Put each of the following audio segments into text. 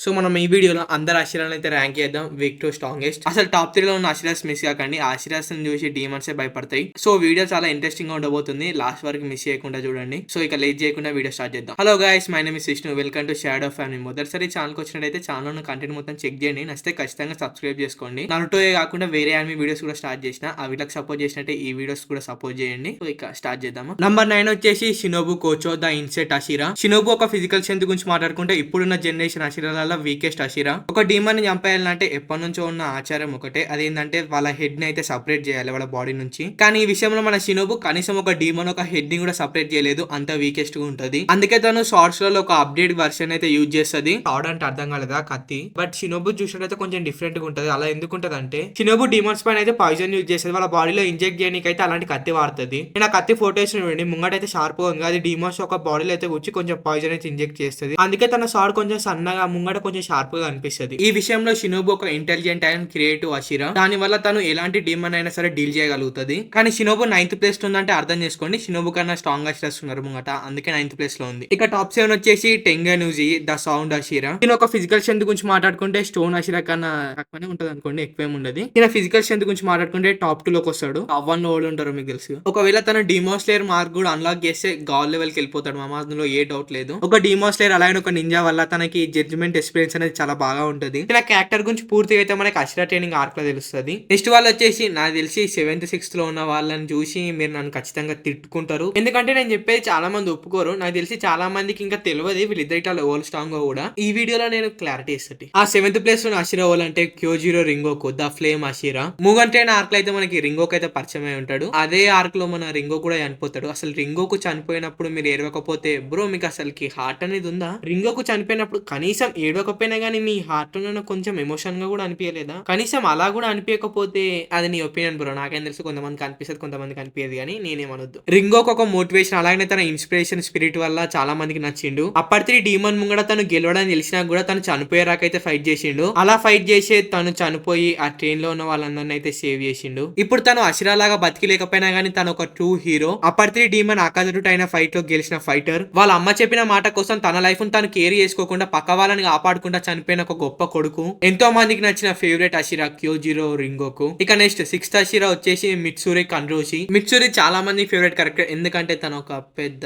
So మనం ఈ వీడియోలో అందరు ఆశీర్వాదాలు అయితే ర్యాంక్ చేద్దాం వీక్ 2 స్ట్రాంగెస్ట్. అసలు టాప్ 3 లో ఉన్న ఆశీర్వాస్ మిస్ కాకండి. ఆశీర్వాస్ చూసి డీమన్సే భయపడతాయి. సో వీడియో చాలా ఇంట్రెస్టింగ్ గా ఉండబోతుంది. లాస్ట్ వరకు మిస్ చేయకుండా చూడండి. సో ఇక లేట్ చేయకుండా వీడియో స్టార్ట్ చేద్దాం. Hello guys, my name is Vishnu. Welcome to shadow family. మొదటిసారి ఛానల్ కి వచ్చినట్టయితే ఛానల్ కంటెంట్ మొత్తం చెక్ చేయండి. నచ్చితే ఖచ్చితంగా సబ్స్క్రైబ్ చేసుకోండి. నరుటోయే కాకుండా వేరే యానిమీ వీడియోస్ కూడా స్టార్ట్ చేసిన. ఆ వీళ్ళకి సపోర్ట్ చేసినట్టే ఈ వీడియోస్ కూడా సపోర్ట్ చేయండి. సో ఇక స్టార్ట్ చేద్దాము. నంబర్ 9 వచ్చేసి షినోబు కోచో ద ఇన్సెట్ అషిరా. షినోబు ఒక ఫిజికల్ స్ట్రెంత్ గురించి మాట్లాడుకుంటే ఇప్పుడున్న జనరేషన్ అషిరాల వీకెస్ట్ అషిరా. ఒక డీమన్ ని చంపేయాలంటే ఎప్పటి నుంచో ఉన్న ఆచారం ఒకటే, అదేంటంటే వాళ్ళ హెడ్ ని అయితే సపరేట్ చేయాలి వాళ్ళ బాడీ నుంచి. కానీ ఈ విషయంలో మన షినోబు కనీసం ఒక డీమన్ ఒక హెడ్ ని కూడా సపరేట్ చేయలేదు. అంత వీకెస్ట్ గా ఉంటది. అందుకే తను షార్ట్స్ లో ఒక అప్డేట్ వర్షన్ అయితే యూజ్ చేస్తుంది. షార్ట్ అంటే అర్థం కాలేదా కత్తి, బట్ షినోబు చూసినట్టయితే కొంచెం డిఫరెంట్ గా ఉంటది. అలా ఎందుకు ఉంటది అంటే షినోబు డీమన్స్ పైన అయితే పాయిజన్ యూజ్ చేస్తుంది. వాళ్ళ బాడీలో ఇంజెక్ట్ చేయడానికి అయితే అలాంటి కత్తి వాడుతుంది. నేను ఆ కత్తి ఫోటోస్ చూడండి, ముంగటైతే షార్ప్ గా ఉంది. అది డీమన్స్ ఒక బాడీలో అయితే వచ్చి కొంచెం పాయిజన్ అయితే ఇంజెక్ట్ చేస్తుంది. అందుకే తన షార్ట్ కొంచెం సన్నగా ముంగట కొంచెం షార్ప్ గా అనిపిస్తుంది. ఈ విషయంలో షినోబు ఒక ఇంటెలిజెంట్ అండ్ క్రియేటివ్ అషిరా. దాని వల్ల తను ఎలాంటి డీమన్ అయినా సరే డీల్ చేయగలుగుతుంది. కానీ షినోబు 9th ప్లేస్ ఉందంటే అర్థం చేసుకోండి, షినోబు కన్నా స్ట్రాంగ్ అషిరాస్ ఉన్నారు ముంగట. అందుకే 9th ప్లేస్ లో ఉంది. ఇక టాప్ 7 వచ్చేసి టెంగనూజి ద సౌండ్ అషిరా. నేను ఒక ఫిజికల్ స్ట్రెంత్ గురించి మాట్లాడుకుంటే స్టోన్ అషిరా కన్నా తక్కువనే ఉంటది అనుకోండి, ఎక్కువేం ఉండదు. నేను ఫిజికల్ స్ట్రెంత్ గురించి మాట్లాడుకుంటే టాప్ 2 లోకి వస్తాడు. టాప్ 1 లో ఉంటారు మీకు తెలుసు. ఒకవేళ తన డిమోస్లేయర్ మార్క్ కూడా అన్లాక్ చేస్తే గాల్ లెవెల్ కి వెళ్ళిపోతాడు మామ, అందులో ఏ డౌట్ లేదు. ఒక డిమోస్లేయర్ అలాగే ఒక నింజా వల్ల తనకి జడ్జ్మెంట్ ఎక్స్పీరియన్స్ అనేది చాలా బాగా ఉంటది. ఇలా క్యారెక్టర్ గురించి పూర్తిగా అయితే మనకి అషిరా ట్రైనింగ్ ఆర్క్ లో తెలుస్తుంది. నెక్స్ట్ వాళ్ళు వచ్చేసి నాకు తెలిసి 7th 6th లో ఉన్న వాళ్ళని చూసి మీరు నన్ను ఖచ్చితంగా తిట్టుకుంటారు. ఎందుకంటే నేను చెప్పేది చాలా మంది ఒప్పుకోరు. నాకు తెలిసి చాలా మందికి ఇంకా తెలియదు వీళ్ళిద్దరి ఓల్ స్ట్రాంగ్ గా కూడా. ఈ వీడియోలో నేను క్లారిటీ ఇస్తాను. ఆ 7th ప్లేస్ లో అషిరా ఓల్ అంటే Kyojuro రింగోకు the flame అషిరా. ముగన్ train arc లో అయితే మనకి రింగోకు అయితే పరిచయం అయి ఉంటాడు. అదే ఆర్క్ లో మన రింగో కూడా చనిపోతాడు. అసలు రింగోకు చనిపోయినప్పుడు మీరు ఏడవకపోతే బ్రో మీకు అసలుకి హార్ట్ అనేది ఉందా? రింగోకు చనిపోయినప్పుడు కనీసం ఏడవకపోయినా గానీ మీ హార్ట్ లో కొంచెం ఎమోషన్ గా కూడా అనిపించలేదా? కనీసం అలా కూడా అనిపించకపోతే అది నీ ఒపీనియన్ బ్రో. నాకేం తెలుసు, కొంతమందికి అనిపిస్తుంది కొంతమందికి అనిపించదు, కానీ నేనేమనొద్దు. రింగోకు ఒక మోటివేషన్ అలాగే తన ఇన్స్పిరేషన్ స్పిరిట్ వల్ల చాలా మందికి నచ్చిండు. అప్పటి డీమన్ ముంగడ తను గెలవడానికి తెలిసినా కూడా తను చనిపోయేరాకైతే ఫైట్ చేసిండు. అలా ఫైట్ చేసే తను చనిపోయి ఆ ట్రైన్ లో ఉన్న వాళ్ళందరినీ అయితే సేవ్ చేసిండు. ఇప్పుడు తను అషిరా లాగా బతికి లేకపోయినా గానీ తను ఒక ట్రూ హీరో. అప్పటి డీమన్ అకాజుట్ అయిన ఫైట్ లో గెలిచిన ఫైటర్. వాళ్ళ అమ్మ చెప్పిన మాట కోసం తన లైఫ్ ను తను కేర్ చేసుకోకుండా పక్క వాళ్ళని కాపాడుకుంటా చనిపోయిన ఒక గొప్ప కొడుకు. ఎంతో మందికి నచ్చిన ఫేవరెట్ అషిరా క్యోజిరో రింగోకు. ఇక నెక్స్ట్ 6th అషిరా వచ్చేసి మిత్సురి కన్రోషి. మిత్సురి చాలా మంది ఫేవరెట్ క్యారెక్టర్, ఎందుకంటే తను ఒక పెద్ద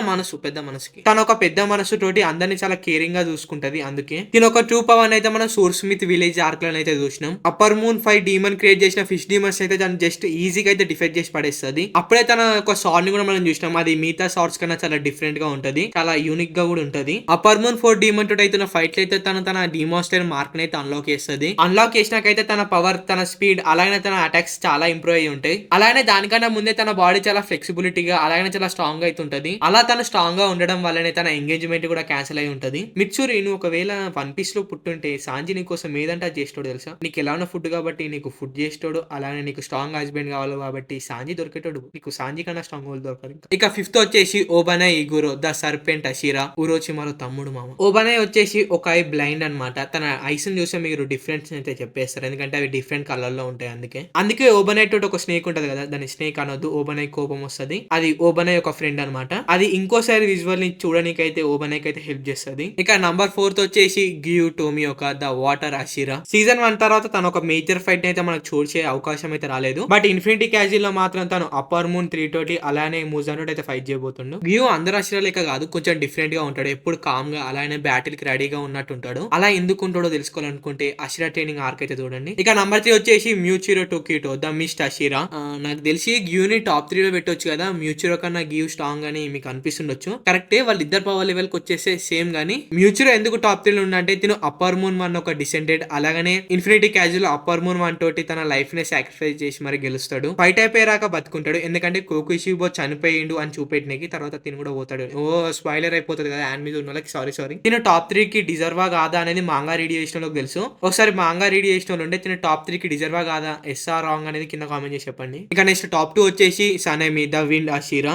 మనసుకి తను ఒక పెద్ద మనసు తోటి అందరినీ చాలా కేరింగ్ గా చూసుకుంటది. అందుకే దీని ఒక ట్రూ పవర్ అయితే మనం సూర్ స్మిత్ విలేజ్ ఆర్క్ లో అయితే చూసినాం. అప్పర్ మూన్ 5 డీమన్ క్రియేట్ చేసిన ఫిష్ డీమన్స్ అయితే తను జస్ట్ ఈజీగా అయితే డిఫెక్ట్ చేసి పడేస్తుంది. అప్పుడే తన ఒక సాడ్ ని కూడా మనం చూసినాం. అది మిగతా సార్ట్స్ కన్నా చాలా డిఫరెంట్ గా ఉంటది, చాలా యూనిక్ గా కూడా ఉంటది. అప్పర్ మూన్ 4 డీమన్ తోటి అయితే ఫైట్ అయితే తన డిమోస్టర్ మార్క్ అయితే అన్లాక్ చేస్తుంది. అన్లాక్ చేసినాకైతే తన పవర్, తన స్పీడ్ అలాగే తన అటాక్స్ చాలా ఇంప్రూవ్ అయ్యి ఉంటాయి. అలానే దానికన్నా ముందే తన బాడీ చాలా ఫ్లెక్సిబిలిటీగా అలాగే చాలా స్ట్రాంగ్ గా అయితే ఉంటది. అలా తను స్ట్రాంగ్ గా ఉండడం వల్లనే తన ఎంగేజ్మెంట్ కూడా క్యాన్సిల్ అయి ఉంటది. మిత్సురి నువ్వు ఒకవేళ వన్ పీస్ లో పుట్టుంటే సాంజి నీ కోసం ఏదంటే చేస్తాడు తెలుసా? నీకు ఎలా ఉన్న ఫుడ్ కాబట్టి నీకు ఫుడ్ చేస్తాడు. అలానే నీకు స్ట్రాంగ్ హస్బెండ్ కావాలి కాబట్టి సాంజి దొరికేటాడు. నీకు సాంజి కన్నా స్ట్రాంగ్ వాళ్ళు దొరకరు. ఇక 5th వచ్చేసి ఓబనై ఇగురో ద సర్పెంట్ అషిరా, ఉరోచిమారో తమ్ముడు మామ. ఓబనై వచ్చేసి ఒక ఐ బ్లైండ్ అనమాట. తన ఐస్ ని చూస్తే మీరు డిఫరెన్స్ అయితే చెప్పేస్తారు, ఎందుకంటే అవి డిఫరెంట్ కలర్ లో ఉంటాయి. అందుకే ఓబనై తోటి ఒక స్నేక్ ఉంటది కదా, దాని స్నేక్ అనొద్దు. ఓబనై కోపం వస్తుంది. అది ఓబనై ఒక ఫ్రెండ్ అనమాట. అది ఇంకోసారి విజువల్ ని చూడడానికి అయితే ఓబనైకి అయితే హెల్ప్ చేస్తుంది. ఇక నంబర్ 4th వచ్చేసి గియు టోమి ఒక ద వాటర్ అషిరా. సీజన్ 1 తర్వాత తను ఒక మేజర్ ఫైట్ అయితే మనకు చూసే అవకాశం అయితే రాలేదు. బట్ ఇన్ఫినిటీ క్యాజిల్ లో మాత్రం తను అప్పర్ మూన్ 3 తోటి అలానే మూజాన్ తోటి అయితే ఫైట్ చేయబోతుండు. గియు అందరు అషిరా లెక్క కాదు, కొంచెం డిఫరెంట్ గా ఉంటాడు. ఎప్పుడు కామ్ గా అలానే బ్యాటిల్ కి రెడీగా ఉన్నట్టు ఉంటాడు. అలా ఎందుకు ఉంటాడో తెలుసుకోవాలనుకుంటే అషిరా ట్రైనింగ్ ఆర్క్ అయితే చూడండి. ఇక నంబర్ 3 వచ్చేసి మ్యూచిరో టోకిటో ద మిస్ట్ అషిరా. నాకు తెలిసి గియూని టాప్ 3 లో పెట్టొచ్చు కదా. మ్యూచిరో కన్నా గియు స్ట్రాంగ్ అని మీకు అనిపిస్తుండొచ్చు. కరెక్టే, వాళ్ళిద్దరు పవర్ లెవెల్ కి వచ్చేస్తే సేమ్ గానీ మ్యూచురో ఎందుకు టాప్ 3 లో ఉందంటే తిను అప్పర్ మూన్ 1 ఒక డిసెండెడ్, అలాగనే ఇన్ఫినిటీ క్యాజువల్ అప్పర్ మూన్ 1 తోటి తన లైఫ్ ని సాక్రిఫైస్ చేసి మరి గెలుస్తాడు. ఫైట్ అయిపోయాక బతుకుంటాడు, ఎందుకంటే కోకుషిబో చనిపోయిండు అని చూపెట్టినకి తర్వాత తిను కూడా పోతాడు. ఓ స్పాయిలర్ అయిపోతుంది కదా యాన్ మీద ఉన్న వాళ్ళకి. సారీ తిను టాప్ 3 కి డిజర్వా కాదా అనేది మాంగా రీడ్ చేసిన వాళ్ళకి తెలుసు. ఒకసారి మాంగా రీడ్ చేసిన వాళ్ళు ఉంటే తిను టాప్ 3 కి డిజర్వా కాదా ఎస్ఆర్ రాంగ్ అనేది కింద కామెంట్ చేసి చెప్పండి. ఇక నెక్స్ట్ టాప్ 2 వచ్చేసి సనేమి ద విండ్ అషిరా.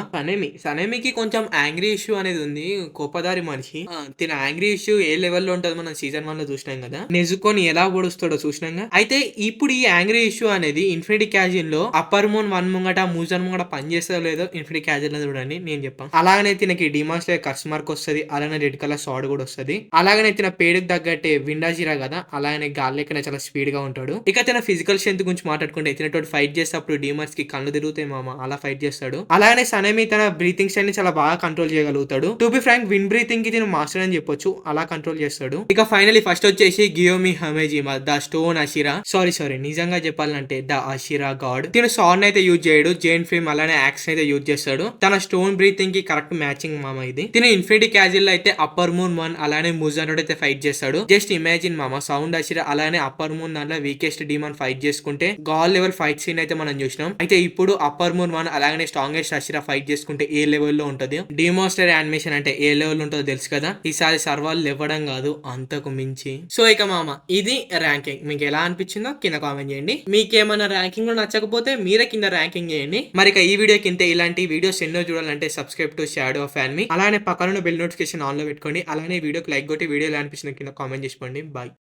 సనేమికి కొంచెం యాంగ్రీ ఇష్యూ అనేది ఉంది. కోపదారి మనిషి. తిన యాంగ్రీ ఇష్యూ ఏ లెవెల్‌లో ఉంటదో మనం సీజన్ 1లో చూసినాం కదా! నెజుకోని ఎలా పొడుస్తాడో చూసినాంగా. అయితే ఇప్పుడు ఈ యాంగ్రీ ఇష్యూ అనేది ఇన్ఫినిటీ క్యాజిన్‌లో అప్పర్ మూన్ 1 ముంగట, మూజన్ ముంగట పనిచేస్తదో లేదో ఇన్ఫినిటీ క్యాజిన్‌లో చూడండి నేను చెప్పా. అలాగనే తినకి డీమాన్ స్లేయర్ కర్స్ మార్క్ వస్తది. అలానే రెడ్ కలర్ సార్డ్ కూడా వస్తది. అలాగనే తిన పేరుకి తగ్గట్టే విండాజిరా కదా! అలాగనే గాలి లెక్కన చాలా స్పీడ్‌గా ఉంటాడు. ఇక తిన ఫిజికల్ స్ట్రెంత్ గురించి మాట్లాడుకుంటే తినతోటి ఫైట్ చేసేటప్పుడు డీమన్స్ కి కళ్ళు తిరుగుతాయి మామ. అలా ఫైట్ చేస్తాడు. అలాగనే సనేమి తన బ్రీతింగ్ స్టైల్ ని చాలా బాగా కంట్రోల్ చేయగలుగుతాడు. To be frank win breathing కి తిను మాస్టర్ అని చెప్పొచ్చు. అలా కంట్రోల్ చేస్తాడు. ఇక ఫైనలీ ఫస్ట్ వచ్చేసి గియోమి హమేజిమా ద స్టోన్ అషిరా. సారీ నిజంగా చెప్పాలంటే ద అషిరా గాడ్. తిను సార్న్ అయితే యూజ్ చేయడు. జైన్ ఫిల్మ్ అలానే యాక్స్ అయితే యూజ్ చేస్తాడు. తన స్టోన్ బ్రీతింగ్ కి కరెక్ట్ మ్యాచింగ్ మామ ఇది. తిను ఇన్ఫినిటీ క్యాజిల్ లో అయితే అప్పర్ మూన్ 1 అలానే ముజాన్ అయితే ఫైట్ చేస్తాడు. జస్ట్ ఇమాజిన్ మామ సౌండ్ అషిరా అలానే అప్పర్ మూన్ దాంట్లో వీకెస్ట్ డీమన్ ఫైట్ చేసుకుంటే గాల్ లెవెల్ ఫైట్ సీన్ అయితే మనం చూసినాం. అయితే ఇప్పుడు అప్పర్ మూన్ 1 అలాగే స్ట్రాంగెస్ట్ అషిరా ఫైట్ చేసుకుంటే ఏ లెవెల్లో ఉంటది. డిమాన్స్టర్ యానిమేషన్ అంటే ఏ లెవెల్ ఉంటుందో తెలుసు కదా. ఈసారి సర్వాలు ఇవ్వడం కాదు అంతకు మించి. సో ఇక మామ ఇది ర్యాంకింగ్. మీకు ఎలా అనిపించిందో కింద కామెంట్ చేయండి. మీకేమైనా ర్యాంకింగ్ లో నచ్చకపోతే మీరే కింద ర్యాంకింగ్ చేయండి. మరి ఇక ఈ వీడియో కింద ఇలాంటి వీడియోస్ ఎన్నో చూడాలంటే subscribe to shadow of fan మీ. అలానే పక్కన బెల్ నోటిఫికేషన్ ఆన్ లో పెట్టుకోండి. అలానే వీడియోకి లైక్ కొట్టి వీడియో ఎలా అనిపించిందో కింద కామెంట్ చేసుకోండి. బాయ్.